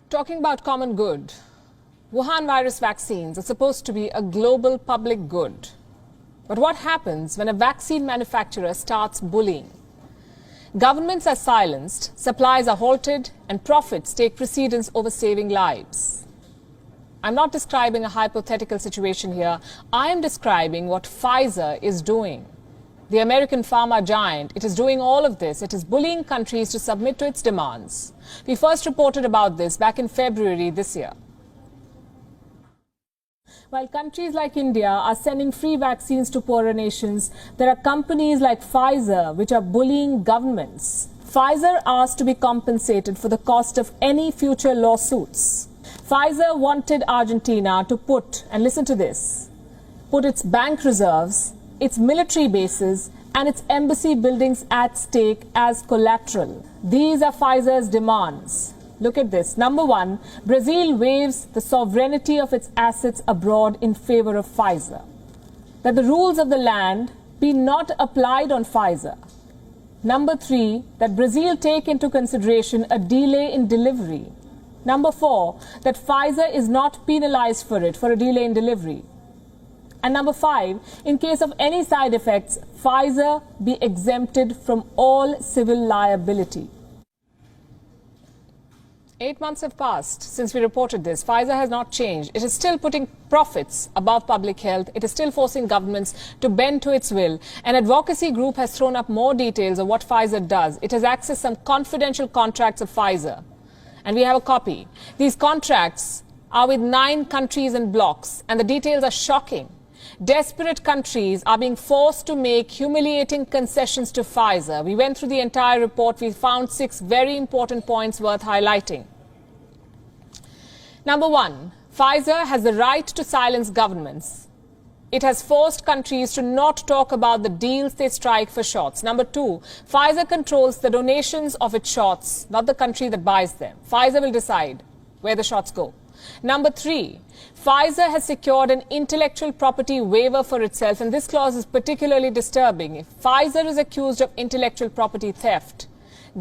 Talking about common good, Wuhan virus vaccines are supposed to be a global public good. But what happens when a vaccine manufacturer starts bullying? Governments are silenced, supplies are halted, and profits take precedence over saving lives. I'm not describing a hypothetical situation here. I am describing what Pfizer is doing. The American pharma giant, it is doing all of this. It is bullying countries to submit to its demands. We first reported about this back in February this year. While countries like India are sending free vaccines to poorer nations, there are companies like Pfizer which are bullying governments. Pfizer asked to be compensated for the cost of any future lawsuits. Pfizer wanted Argentina to put, and listen to this, put its bank reserves, its military bases and its embassy buildings at stake as collateral. These are Pfizer's demands. Look at this. Number one, Brazil waives the sovereignty of its assets abroad in favor of Pfizer. That the rules of the land be not applied on Pfizer. Number three, that Brazil take into consideration a delay in delivery. Number four, that Pfizer is not penalized for it, for a delay in delivery. And number five, in case of any side effects, Pfizer be exempted from all civil liability. 8 months have passed since we reported this. Pfizer has not changed. It is still putting profits above public health. It is still forcing governments to bend to its will. An advocacy group has thrown up more details of what Pfizer does. It has accessed some confidential contracts of Pfizer. And we have a copy. These contracts are with 9 countries and blocks, and the details are shocking. Desperate countries are being forced to make humiliating concessions to Pfizer. We went through the entire report. We found 6 very important points worth highlighting. Number one, Pfizer has the right to silence governments. It has forced countries to not talk about the deals they strike for shots. Number two, Pfizer controls the donations of its shots, not the country that buys them. Pfizer will decide where the shots go. Number three, Pfizer has secured an intellectual property waiver for itself, and this clause is particularly disturbing. If Pfizer is accused of intellectual property theft,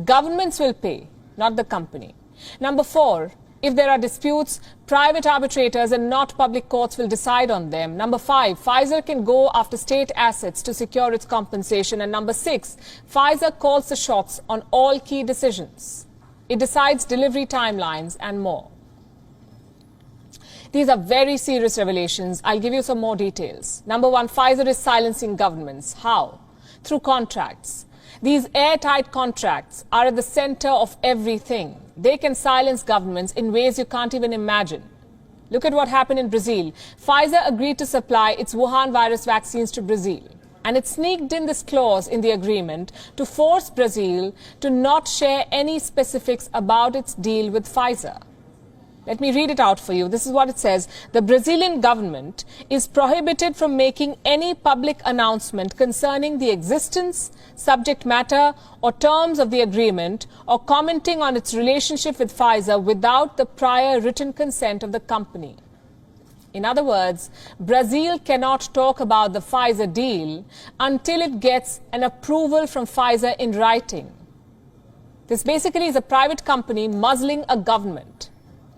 governments will pay, not the company. Number four, if there are disputes, private arbitrators and not public courts will decide on them. Number five, Pfizer can go after state assets to secure its compensation. And number six, Pfizer calls the shots on all key decisions. It decides delivery timelines and more. These are very serious revelations. I'll give you some more details. Number one, Pfizer is silencing governments. How? Through contracts. These airtight contracts are at the center of everything. They can silence governments in ways you can't even imagine. Look at what happened in Brazil. Pfizer agreed to supply its Wuhan virus vaccines to Brazil. And it sneaked in this clause in the agreement to force Brazil to not share any specifics about its deal with Pfizer. Let me read it out for you. This is what it says. The Brazilian government is prohibited from making any public announcement concerning the existence, subject matter, or terms of the agreement, or commenting on its relationship with Pfizer without the prior written consent of the company. In other words, Brazil cannot talk about the Pfizer deal until it gets an approval from Pfizer in writing. This basically is a private company muzzling a government.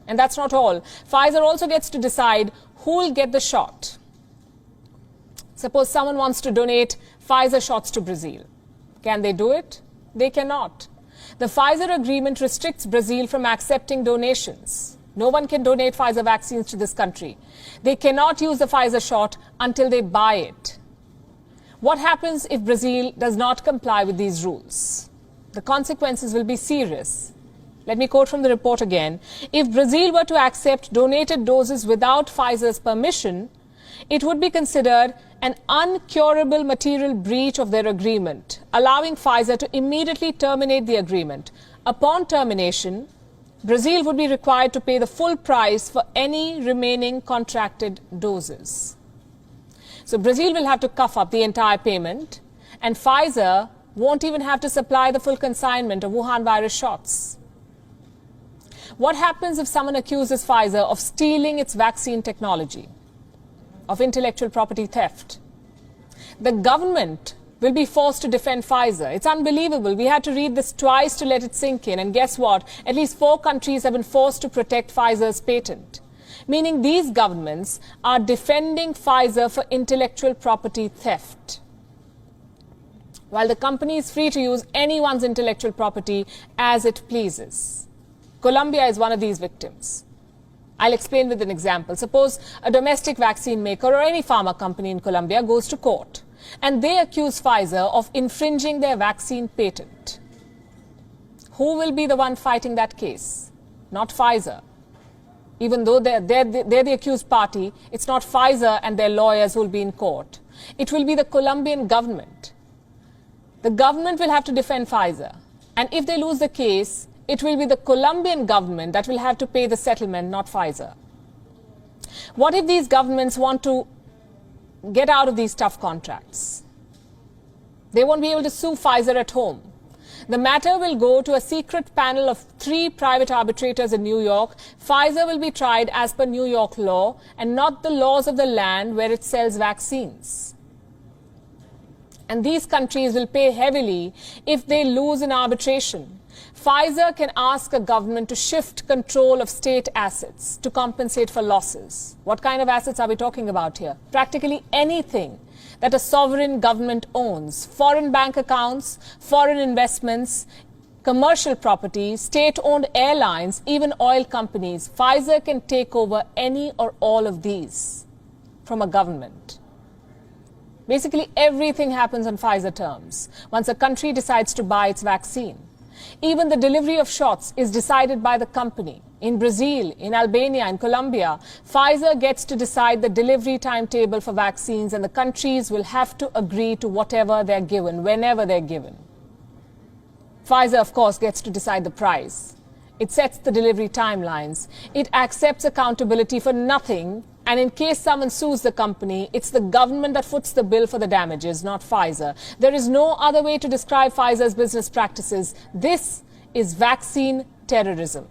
And that's not all. Pfizer also gets to decide who will get the shot. Suppose someone wants to donate Pfizer shots to Brazil. Can they do it? They cannot. The Pfizer agreement restricts Brazil from accepting donations. No one can donate Pfizer vaccines to this country. They cannot use the Pfizer shot until they buy it. What happens if Brazil does not comply with these rules? The consequences will be serious. Let me quote from the report again. If Brazil were to accept donated doses without Pfizer's permission, it would be considered an uncurable material breach of their agreement, allowing Pfizer to immediately terminate the agreement. Upon termination, Brazil would be required to pay the full price for any remaining contracted doses. So Brazil will have to cough up the entire payment, and Pfizer won't even have to supply the full consignment of Wuhan virus shots. What happens if someone accuses Pfizer of stealing its vaccine technology, of intellectual property theft? The government will be forced to defend Pfizer. It's unbelievable. We had to read this twice to let it sink in. And guess what? At least 4 countries have been forced to protect Pfizer's patent. Meaning these governments are defending Pfizer for intellectual property theft, while the company is free to use anyone's intellectual property as it pleases. Colombia is one of these victims. I'll explain with an example. Suppose a domestic vaccine maker or any pharma company in Colombia goes to court and they accuse Pfizer of infringing their vaccine patent. Who will be the one fighting that case? Not Pfizer. Even though they're the accused party, it's not Pfizer and their lawyers who will be in court. It will be the Colombian government. The government will have to defend Pfizer. And if they lose the case, it will be the Colombian government that will have to pay the settlement, not Pfizer. What if these governments want to get out of these tough contracts? They won't be able to sue Pfizer at home. The matter will go to a secret panel of 3 private arbitrators in New York. Pfizer will be tried as per New York law and not the laws of the land where it sells vaccines. And these countries will pay heavily if they lose in arbitration. Pfizer can ask a government to shift control of state assets to compensate for losses. What kind of assets are we talking about here? Practically anything that a sovereign government owns. Foreign bank accounts, foreign investments, commercial property, state-owned airlines, even oil companies. Pfizer can take over any or all of these from a government. Basically, everything happens on Pfizer terms once a country decides to buy its vaccine. Even the delivery of shots is decided by the company. In Brazil, in Albania, in Colombia, Pfizer gets to decide the delivery timetable for vaccines, and the countries will have to agree to whatever they're given, whenever they're given. Pfizer, of course, gets to decide the price. It sets the delivery timelines. It accepts accountability for nothing. And in case someone sues the company, it's the government that foots the bill for the damages, not Pfizer. There is no other way to describe Pfizer's business practices. This is vaccine terrorism.